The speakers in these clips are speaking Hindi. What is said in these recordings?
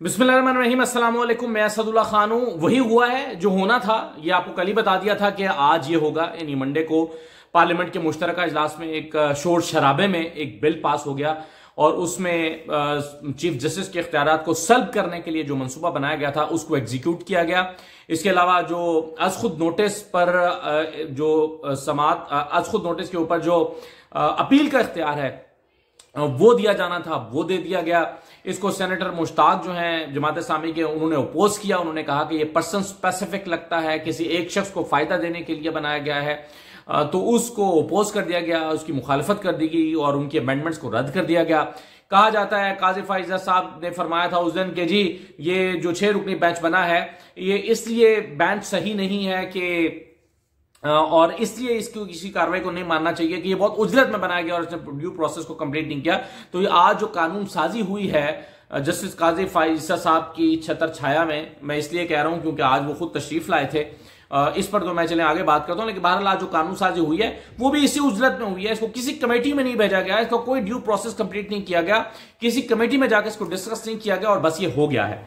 बिस्मिल्लाहिर्रहमानिर्रहीम, अस्सलाम वालेकुम। मैं असदुल्ला खान हूं। वही हुआ है जो होना था। ये आपको कल ही बता दिया था कि आज ये होगा, यानी मंडे को पार्लियामेंट के मुश्तरका इजलास में एक शोर शराबे में एक बिल पास हो गया और उसमें चीफ जस्टिस के इख्तियारात को सल्ब करने के लिए जो मंसूबा बनाया गया था उसको एग्जीक्यूट किया गया। इसके अलावा जो अज खुद नोटिस पर जो समात अज खुद नोटिस के ऊपर जो अपील का इख्तियार है वो दिया जाना था, वो दे दिया गया। इसको सेनेटर मुश्ताक जो हैं जमात इस्लामी के, उन्होंने अपोज किया। उन्होंने कहा कि ये पर्सन स्पेसिफिक लगता है, किसी एक शख्स को फायदा देने के लिए बनाया गया है, तो उसको अपोज कर दिया गया, उसकी मुखालफत कर दी गई और उनके अमेंडमेंट्स को रद्द कर दिया गया। कहा जाता है काजी फाइजा साहब ने फरमाया था उस दिन के जी ये जो 6 रुकनी बेंच बना है ये इसलिए बेंच सही नहीं है कि और इसलिए इसको किसी कार्रवाई को नहीं मानना चाहिए कि ये बहुत उजलत में बनाया गया और इसने ड्यू प्रोसेस को कंप्लीट नहीं किया। तो ये आज जो कानून साजी हुई है जस्टिस काजी फाइजा साहब की छतर छाया में, मैं इसलिए कह रहा हूं क्योंकि आज वो खुद तशरीफ लाए थे। इस पर तो मैं चले आगे बात करता हूं, लेकिन बहरहाल आज जो कानून साजी हुई है वो भी इसी उजलत में हुई है। इसको किसी कमेटी में नहीं भेजा गया, इसका कोई ड्यू प्रोसेस कंप्लीट नहीं किया गया, किसी कमेटी में जाकर इसको डिस्कस नहीं किया गया और बस ये हो गया है।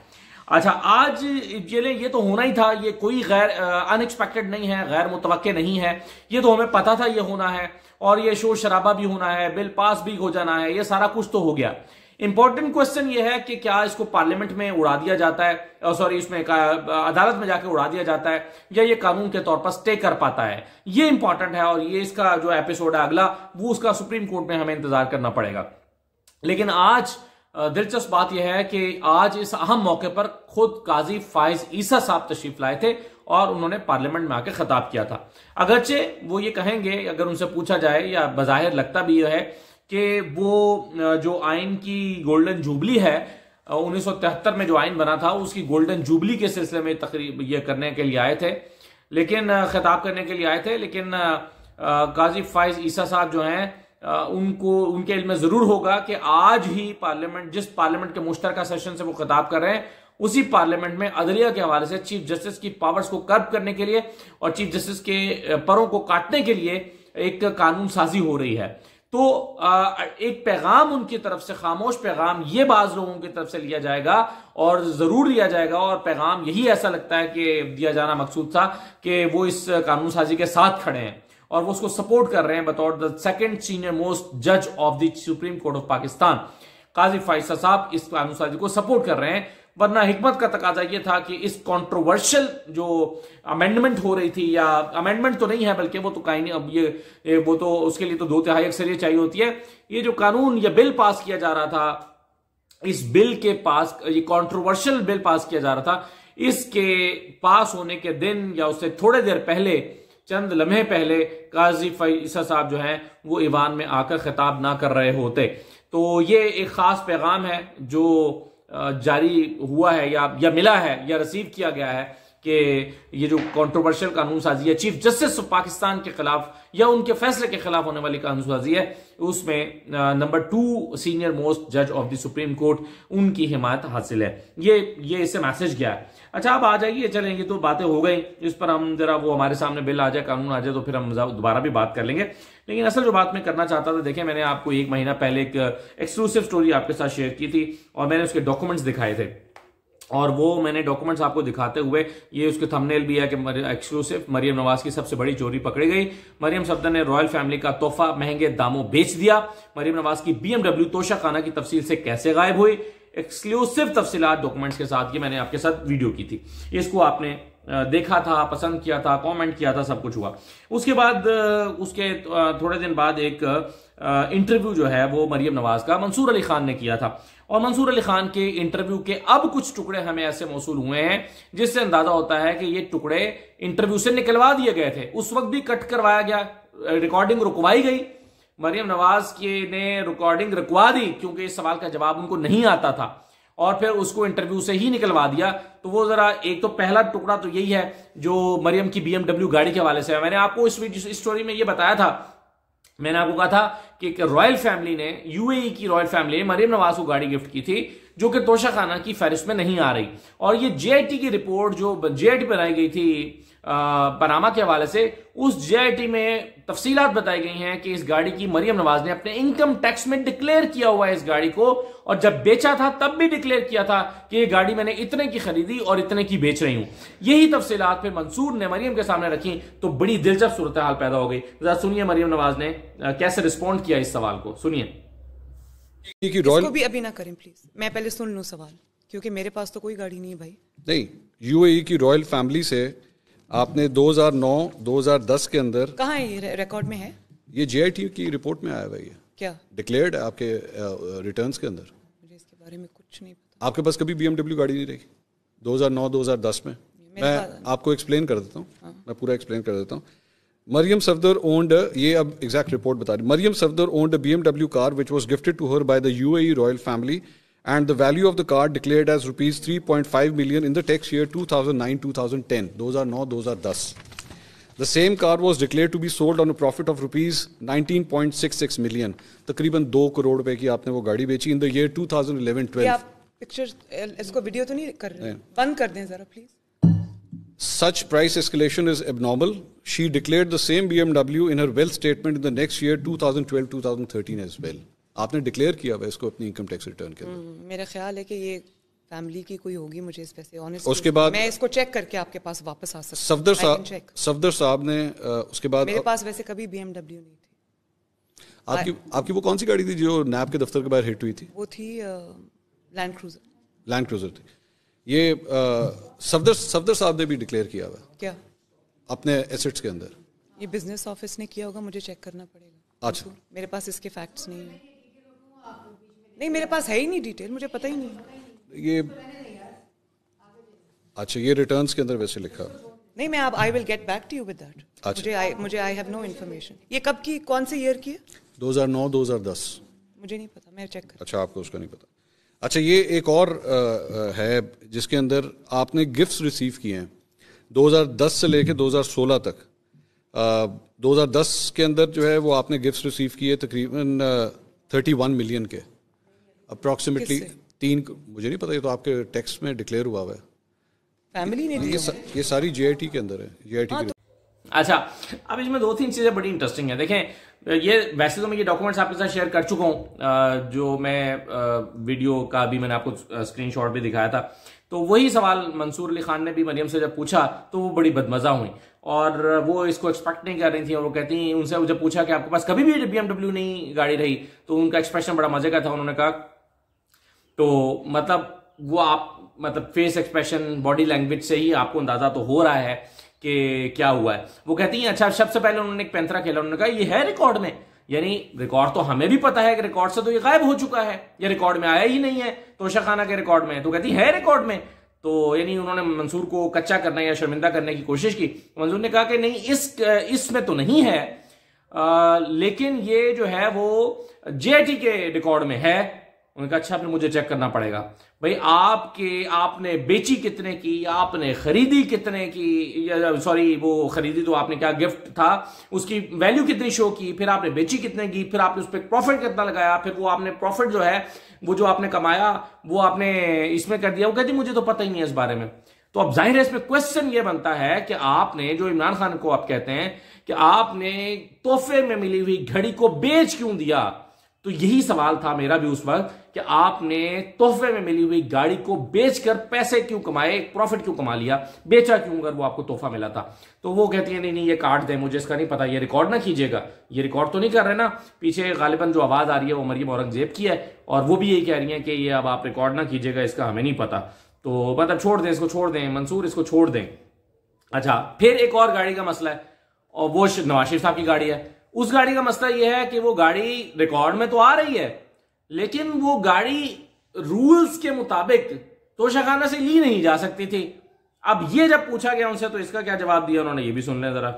अच्छा, आज ये तो होना ही था, ये कोई गैर अनएक्सपेक्टेड नहीं है, गैर मुतवक्के नहीं है, ये तो हमें पता था ये होना है और ये शोर शराबा भी होना है, बिल पास भी हो जाना है, ये सारा कुछ तो हो गया। इंपॉर्टेंट क्वेश्चन ये है कि क्या इसको पार्लियामेंट में उड़ा दिया जाता है, सॉरी इसमें अदालत में जाकर उड़ा दिया जाता है, या ये कानून के तौर पर स्टे कर पाता है, ये इंपॉर्टेंट है। और ये इसका जो एपिसोड है अगला, वो उसका सुप्रीम कोर्ट में हमें इंतजार करना पड़ेगा। लेकिन आज दिलचस्प बात यह है कि आज इस अहम मौके पर खुद काजी फाइज ईसा साहब तशरीफ लाए थे और उन्होंने पार्लियामेंट में आकर खिताब किया था। अगरचे वो ये कहेंगे, अगर उनसे पूछा जाए, या बज़ाहिर लगता भी यह है कि वो जो आइन की गोल्डन जुबली है 1973 में जो आइन बना था उसकी गोल्डन जुबली के सिलसिले में तकरीब ये करने के लिए आए थे, लेकिन खिताब करने के लिए आए थे। लेकिन काजी फाइज ईसा साहब जो हैं उनको उनके इल्म में जरूर होगा कि आज ही पार्लियामेंट, जिस पार्लियामेंट के मुश्तरका सेशन से वो खिताब कर रहे हैं, उसी पार्लियामेंट में अदलिया के हवाले से चीफ जस्टिस की पावर्स को कर्ब करने के लिए और चीफ जस्टिस के परों को काटने के लिए एक कानून साजी हो रही है। तो एक पैगाम उनकी तरफ से, खामोश पैगाम, ये बाज लोगों की तरफ से लिया जाएगा और जरूर लिया जाएगा। और पैगाम यही ऐसा लगता है कि दिया जाना मकसूद था कि वो इस कानून साजी के साथ खड़े हैं और वो उसको सपोर्ट कर रहे हैं बतौर द सेकंड सीनियर मोस्ट जज of the supreme court of Pakistan. Qazi Faiza साहब इस कानून साजी को सपोर्ट कर रहे हैं, वरना हिकमत का तकाजा ये था कि इस कंट्रोवर्शियल जो अमेंडमेंट हो रही थी, या अमेंडमेंट तो नहीं है बल्कि वो तो कहीं नहीं, अब ये वो तो उसके लिए तो 2/3 अक्सरियत चाहिए होती है। ये जो कानून, ये बिल पास किया जा रहा था, इस बिल के पास, ये कंट्रोवर्शियल बिल पास किया जा रहा था, इसके पास होने के दिन या उससे थोड़े देर पहले, चंद लम्हे पहले, काजी फाइजा साहब जो हैं वो ईवान में आकर खिताब ना कर रहे होते। तो ये एक खास पैगाम है जो जारी हुआ है या मिला है या रिसीव किया गया है कि ये जो कंट्रोवर्शियल कानून साजी है चीफ जस्टिस ऑफ पाकिस्तान के खिलाफ या उनके फैसले के खिलाफ होने वाली कानून साजी है, उसमें नंबर 2 सीनियर मोस्ट जज ऑफ द सुप्रीम कोर्ट, उनकी हिमायत हासिल है। ये इससे मैसेज गया है। अच्छा, अब आ जाइए, चलेंगे तो बातें हो गई, इस पर हम जरा वो हमारे सामने बिल आ जाए, कानून आ जाए तो फिर हम दोबारा भी बात कर लेंगे। लेकिन असल जो बात मैं करना चाहता था, देखिए मैंने आपको 1 महीना पहले एक एक्सक्लूसिव स्टोरी आपके साथ शेयर की थी और मैंने उसके डॉक्यूमेंट्स दिखाए थे, और वो मैंने डॉक्यूमेंट्स आपको दिखाते हुए, ये उसके थंबनेल भी है कि एक्सक्लूसिव, मरियम नवाज की सबसे बड़ी चोरी पकड़ी गई, मरियम सफदर ने रॉयल फैमिली का तोहफा महंगे दामों बेच दिया, मरियम नवाज की BMW तोशा खाना की तफसील से कैसे गायब हुई, एक्सक्लूसिव तफसीलात डॉक्यूमेंट्स के साथ ये मैंने आपके साथ वीडियो की थी। इसको आपने देखा था, पसंद किया था, कमेंट किया था, सब कुछ हुआ। उसके बाद उसके थोड़े दिन बाद एक इंटरव्यू जो है वो मरियम नवाज का मंसूर अली खान ने किया था, और मंसूर अली खान के इंटरव्यू के अब कुछ टुकड़े हमें ऐसे मौसूल हुए हैं जिससे अंदाजा होता है कि ये टुकड़े इंटरव्यू से निकलवा दिए गए थे। उस वक्त भी कट करवाया गया, रिकॉर्डिंग रुकवाई गई, मरियम नवाज ने रिकॉर्डिंग रुकवा दी क्योंकि इस सवाल का जवाब उनको नहीं आता था, और फिर उसको इंटरव्यू से ही निकलवा दिया। तो वो जरा, एक तो पहला टुकड़ा तो यही है जो मरियम की BMW गाड़ी के हवाले से है। मैंने आपको इस स्टोरी में ये बताया था, मैंने आपको कहा था कि रॉयल फैमिली ने, UAE की रॉयल फैमिली ने मरियम नवाज को गाड़ी गिफ्ट की थी जो कि तोशाखाना की फहरिस्त में नहीं आ रही। और ये जेआईटी की रिपोर्ट जो जेआईटी बनाई गई थी पनामा के हवाले से, उस जेआईटी में तफसीलात बताई गई हैं कि इस गाड़ी की मरियम नवाज ने अपने इनकम टैक्स में डिक्लेयर किया हुआ है इस गाड़ी को, और जब बेचा था तब भी डिक्लेयर किया था कि ये गाड़ी मैंने इतने की खरीदी और इतने की बेच रही हूं। यही तफसीलात फिर मंसूर ने मरियम के सामने रखी तो बड़ी दिलचस्प सूरत हाल पैदा हो गई। जरा सुनिए मरियम नवाज ने कैसे रिस्पॉन्ड किया इस सवाल को, सुनिए। इसको भी अभी ना करें प्लीज, मैं पहले सुन लूं सवाल, क्योंकि मेरे पास तो कोई गाड़ी नहीं है भाई। नहीं, यूएई की रॉयल फैमिली से आपने 2009-2010 के अंदर, कहाँ है ये रिकॉर्ड में है? ये जेआईटी की रिपोर्ट में आया हुआ है, क्या डिक्लेयर्ड है आपके रिटर्न्स के अंदर। मुझे इसके बारे में कुछ नहीं पता। आपके पास कभी बीएमडब्ल्यू गाड़ी नहीं रही 2009-2010 में? मैं आपको एक्सप्लेन कर देता हूँ, मैं पूरा एक्सप्लेन कर देता हूँ। Mariam Safdar owned, ये अब एग्जैक्ट रिपोर्ट बता रही, Mariam Safdar owned a BMW car which was gifted to her by the UAE royal family, and the value of the car declared as rupees 3.5 million in the tax year 2009-2010, 2009-2010. The same car was declared to be sold on a profit of rupees 19.66 million. तकरीबन 2 करोड़ रुपए की आपने वो गाड़ी बेची in the year 2011-12. आप पिक्चर इसको वीडियो तो नहीं कर रहे? बंद कर दें जरा please. Such price escalation is abnormal. She declared the same BMW in her wealth statement in the next year 2012-2013 as well. आपने डिक्लेयर किया हुआ इसको अपनी इनकम टैक्स रिटर्न के अंदर। मेरा ख्याल है कि ये फैमिली की कोई होगी, मुझे इस पे से ऑनेस्ट। उसके बाद मैं इसको चेक करके आपके पास वापस आ सकता हूं। सफदर साहब ने उसके बाद, मेरे पास वैसे कभी BMW नहीं थी। आपकी वो कौन सी गाड़ी थी जो नैब के दफ्तर के बाहर हिट हुई थी? वो थी लैंड क्रूजर थी। ये सफदर साहब ने भी डिक्लेयर किया हुआ क्या अपने एसेट्स के अंदर? ये बिजनेस ऑफिस ने किया होगा, मुझे चेक करना पड़ेगा। अच्छा, मेरे पास इसके फैक्ट्स नहीं है। नहीं, मेरे पास है ही नहीं डिटेल, मुझे पता ही नहीं। ये अच्छा, ये रिटर्न्स के अंदर वैसे लिखा नहीं। मैं अब I will get back to you with that. मुझे आई हैव नो इन्फॉर्मेशन। ये कब की, कौन से ईयर की है? 2009-2010। मुझे नहीं पता, मैं चेक कर। अच्छा, आपको उसका नहीं पता। अच्छा, ये एक और है जिसके अंदर आपने गिफ्ट्स रिसीव किए हैं 2010 से लेके 2016 तक। 2010 के अंदर जो है वो आपने गिफ्ट्स रिसीव किए तकरीबन 31 मिलियन के अप्रॉक्सीमेटली। मुझे नहीं पता, ये तो आपके टैक्स में डिक्लेयर हुआ है। फैमिली ने दिया। ये सारी जेआईटी के अंदर है, जेआईटी के। अच्छा, अब इसमें 2-3 चीजें बड़ी इंटरेस्टिंग है। देखें, ये वैसे तो मैं ये डॉक्यूमेंट्स आपके साथ शेयर कर चुका हूं, जो मैं वीडियो का भी मैंने आपको स्क्रीनशॉट भी दिखाया था। तो वही सवाल मंसूर अली खान ने भी मरियम से जब पूछा तो वो बड़ी बदमजा हुई और वो इसको एक्सपेक्ट नहीं कर रही थी। और वो कहती, उनसे जब पूछा कि आपके पास कभी भी BMW नहीं गाड़ी रही, तो उनका एक्सप्रेशन बड़ा मजे का था। उन्होंने कहा, तो मतलब वो आप मतलब फेस एक्सप्रेशन, बॉडी लैंग्वेज से ही आपको अंदाजा तो हो रहा है कि क्या हुआ है। वो कहती हैं, अच्छा, सबसे पहले उन्होंने एक पैंतरा खेला। उन्होंने कहा, ये है रिकॉर्ड में? यानी रिकॉर्ड तो हमें भी पता है कि रिकॉर्ड से तो ये गायब हो चुका है, ये रिकॉर्ड में आया ही नहीं है तोशाखाना के रिकॉर्ड में। तो कहती है रिकॉर्ड में। तो यानी उन्होंने मंसूर को कच्चा करने या शर्मिंदा करने की कोशिश की। मंसूर ने कहा कि नहीं, इसमें तो नहीं है, लेकिन ये जो है वो जेआईटी के रिकॉर्ड में है। उन्होंने कहा, अच्छा, फिर मुझे चेक करना पड़ेगा। भाई, आपने बेची कितने की, आपने खरीदी कितने की, सॉरी वो खरीदी तो आपने क्या, गिफ्ट था, उसकी वैल्यू कितनी शो की, फिर आपने बेची कितने की, फिर आपने उस पर प्रॉफिट कितना लगाया, फिर वो आपने प्रॉफिट जो है वो जो आपने कमाया वो आपने इसमें कर दिया। वो कहती, मुझे तो पता ही नहीं है इस बारे में। तो अब जाहिर है इसमें क्वेश्चन ये बनता है कि आपने, जो इमरान खान को आप कहते हैं कि आपने तोहफे में मिली हुई घड़ी को बेच क्यों दिया, तो यही सवाल था मेरा भी उस वक्त कि आपने तोहफे में मिली हुई गाड़ी को बेचकर पैसे क्यों कमाए, प्रॉफिट क्यों कमा लिया, बेचा क्यों अगर वो आपको तोहफा मिला था। तो वो कहती है, नहीं, ये काट दे, मुझे इसका नहीं पता, ये रिकॉर्ड ना कीजिएगा। ये रिकॉर्ड तो नहीं कर रहे ना? पीछे गालिबन जो आवाज आ रही है वो मरियम औरंगजेब की है और वो भी यही कह रही है कि ये अब आप रिकॉर्ड ना कीजिएगा, इसका हमें नहीं पता। तो मतलब छोड़ दें, इसको छोड़ दें मंसूर, इसको छोड़ दें। अच्छा, फिर एक और गाड़ी का मसला है और वो नवाज शरीफ साहब की गाड़ी है। उस गाड़ी का मसला यह है कि वो गाड़ी रिकॉर्ड में तो आ रही है, लेकिन वो गाड़ी रूल्स के मुताबिक तोशाखाना से ली नहीं जा सकती थी। अब ये जब पूछा गया उनसे तो इसका क्या जवाब दिया उन्होंने, ये भी सुन लें जरा।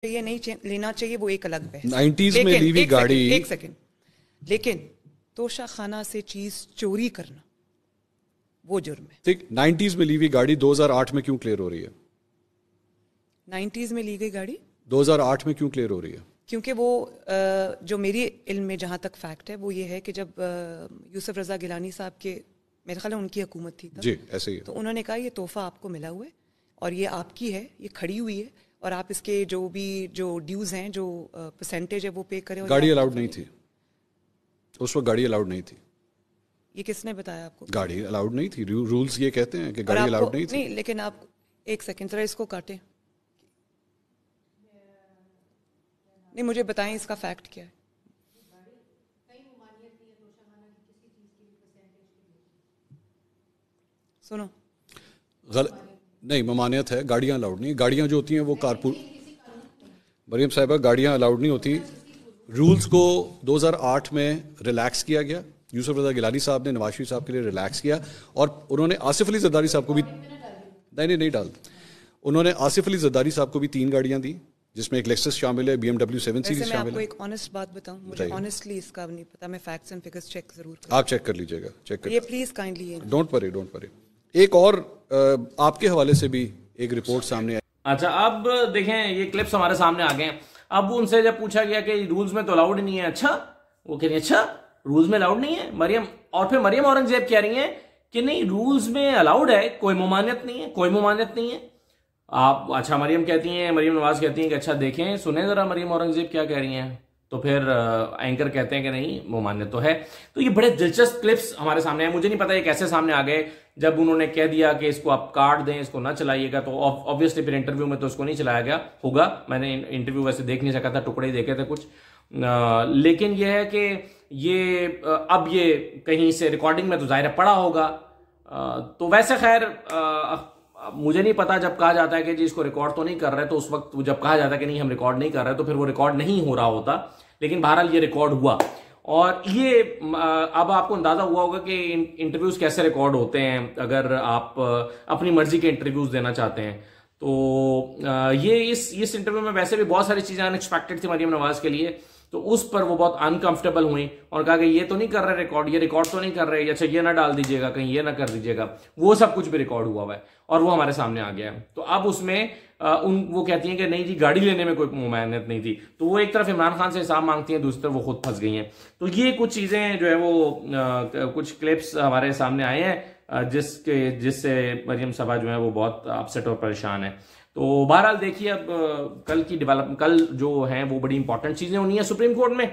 ये नहीं लेना चाहिए, वो एक अलग बहस। 90s में ली हुई गाड़ी। एक सेकंड, लेकिन तोशाखाना से चीज चोरी करना वो जुर्म है। ठीक, 90s में ली हुई गाड़ी 2008 में क्यों क्लियर हो रही है? 90s में ली गई गाड़ी 2008 में क्यों क्लियर हो रही है? क्योंकि वो जो मेरी इल्म में जहाँ तक फैक्ट है वो ये है कि जब यूसुफ रजा गिलानी साहब के मेरे ख्याल है उनकी हुकूमत थी तब। जी ऐसे ही है। तो उन्होंने कहा ये तोहफा आपको मिला हुआ है और ये आपकी है, ये खड़ी हुई है और आप इसके जो ड्यूज हैं, जो परसेंटेज है वो पे करें। गाड़ी अलाउड नहीं थी उस वक्त, गाड़ी अलाउड नहीं थी। ये किसने बताया आपको? गाड़ी अलाउड नहीं थी, रूल्स ये कहते हैं कि गाड़ी अलाउड नहीं थी। नहीं, लेकिन आप एक सेकंड जरा इसको काटें। नहीं, मुझे बताएं इसका फैक्ट क्या है। सुनो, नहीं ममानियत है, गाड़ियां अलाउड नहीं। गाड़ियां जो होती हैं वो कारपूल, मरियम साहिबा गाड़ियां अलाउड नहीं होती। रूल्स को 2008 में रिलैक्स किया गया। यूसुफ रज़ा गिलानी साहब ने नवाज शरीफ साहब के लिए रिलैक्स किया और उन्होंने आसिफ अली जरदारी साहब को भी नहीं डाल, उन्होंने आसिफ अली जरदारी साहब को भी 3 गाड़ियां दी, जिसमें एक लेक्सस शामिल है, BMW 7 सीरीज शामिल है। मैं आपको एक ऑनेस्ट बात बताऊं, मुझे ऑनेस्टली इसका नहीं पता, मैं फैक्ट्स एंड फिगर्स चेक जरूर करूं। आप चेक कर लीजिएगा, चेक कर, ये प्लीज काइंडली, डोंट वरी। एक और आपके हवाले से भी एक रिपोर्ट सामने आई। अच्छा, अब देखें ये क्लिप्स हमारे सामने आ गए हैं। अब उनसे जब पूछा गया कि रूल्स में तो अलाउड नहीं है, अच्छा वो कह रही है अच्छा रूल्स में अलाउड नहीं है मरियम, और फिर मरियम औरंगजेब कह रही हैं कि नहीं रूल्स में अलाउड है, कोई ममानियत नहीं है, कोई ममानियत नहीं है। आप अच्छा मरियम कहती हैं, मरियम नवाज कहती हैं कि अच्छा देखें सुने जरा मरियम औरंगजेब क्या कह रही हैं। तो फिर एंकर कहते हैं कि नहीं ममानियत तो है। तो ये बड़े दिलचस्प क्लिप्स हमारे सामने हैं। मुझे नहीं पता ये कैसे सामने आ गए। जब उन्होंने कह दिया कि इसको आप काट दें, इसको ना चलाइएगा, तो ऑब्वियसली फिर इंटरव्यू में तो इसको नहीं चलाया गया होगा। मैंने इंटरव्यू वैसे देख नहीं सका था, टुकड़े ही देखे थे कुछ। लेकिन यह है कि ये अब ये कहीं से रिकॉर्डिंग में तो जाहिर पड़ा होगा। तो वैसे खैर मुझे नहीं पता, जब कहा जाता है कि जी इसको रिकॉर्ड तो नहीं कर रहे, तो उस वक्त जब कहा जाता है कि नहीं हम रिकॉर्ड नहीं कर रहे, तो फिर वो रिकॉर्ड नहीं हो रहा होता। लेकिन बहरहाल ये रिकॉर्ड हुआ और ये अब आपको अंदाजा हुआ होगा कि इंटरव्यूज कैसे रिकॉर्ड होते हैं अगर आप अपनी मर्जी के इंटरव्यूज देना चाहते हैं। तो ये इस इंटरव्यू में वैसे भी बहुत सारी चीजें अनएक्सपेक्टेड थी मरियम नवाज के लिए, तो उस पर वो बहुत अनकंफर्टेबल हुई और कहा कि ये तो नहीं कर रहे रिकॉर्ड, ये रिकॉर्ड तो नहीं कर रहे, अच्छा ये ना डाल दीजिएगा, कहीं ये ना कर दीजिएगा। वो सब कुछ भी रिकॉर्ड हुआ है और वो हमारे सामने आ गया है। तो अब उसमें वो कहती हैं कि नहीं जी गाड़ी लेने में कोई मुमायनत नहीं थी। तो वो एक तरफ इमरान खान से हिसाब मांगती हैं, दूसरी तरफ वो खुद फंस गई हैं। तो ये कुछ चीजें जो है वो कुछ क्लिप्स हमारे सामने आए हैं जिससे मरियम साहबा जो है वो बहुत अपसेट और परेशान है। तो बहरहाल देखिए अब कल की डेवलपमेंट, कल जो है वो बड़ी इंपॉर्टेंट चीजें होनी है सुप्रीम कोर्ट में,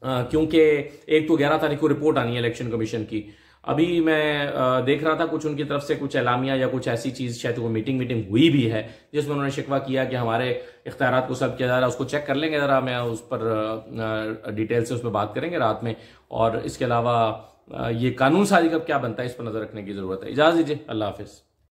क्योंकि एक तो 11 तारीख को रिपोर्ट आनी है इलेक्शन कमीशन की। अभी मैं देख रहा था कुछ उनकी तरफ से कुछ एलामिया या कुछ ऐसी चीज, शायद वो मीटिंग हुई भी है जिसमें उन्होंने शिकवा किया कि हमारे इख्तियारात को सब किया जा रहा है। उसको चेक कर लेंगे जरा, मैं उस पर डिटेल से उस पर बात करेंगे रात में। और इसके अलावा ये कानून साजी का क्या बनता है इस पर नजर रखने की जरूरत है। इजाजत दीजिए, अल्लाह हाफिज।